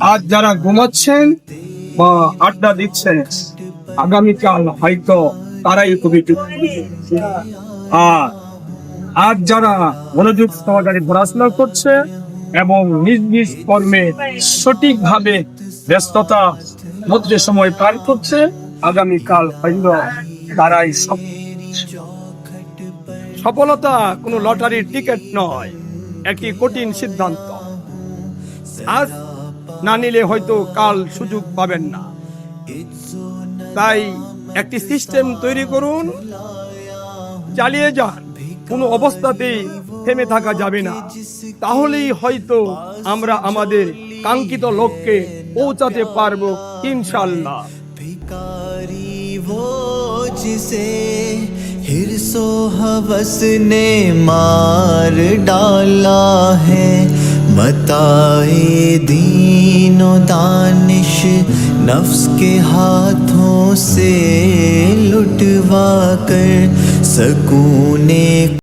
আজ যারা ঘুমাচ্ছেন বা আড্ডা দিচ্ছেন, আগামীকাল হয়তো তারাই কবিটি। আর আজ যারা মনোযোগ সহকারে পড়াশোনা করছে এবং নিজ নিজ কর্মে সঠিকভাবে ব্যস্ততা মধ্যে সময় পার করছে, আগামীকাল হয়তো তারাই সফলতা কোনো লটারির টিকিট নয়, একটি কঠিন সিদ্ধান্ত। আজ না নিলে হয়তো কাল সুযোগ পাবেন না। তাই একটি সিস্টেম তৈরি করুন, চালিয়ে যান, কোনো অবস্থাতেই থেমে থাকা যাবে না। তাহলেই হয়তো আমরা আমাদের কাঙ্ক্ষিত লক্ষ্যে পৌঁছাতে পারবো ইনশাআল্লাহ। भिखारी वो जिसे हिर्सो हवस ने मार डाला है, बताए दीनो दानिश नफ्स के हाथों से लुटवा कर सकूने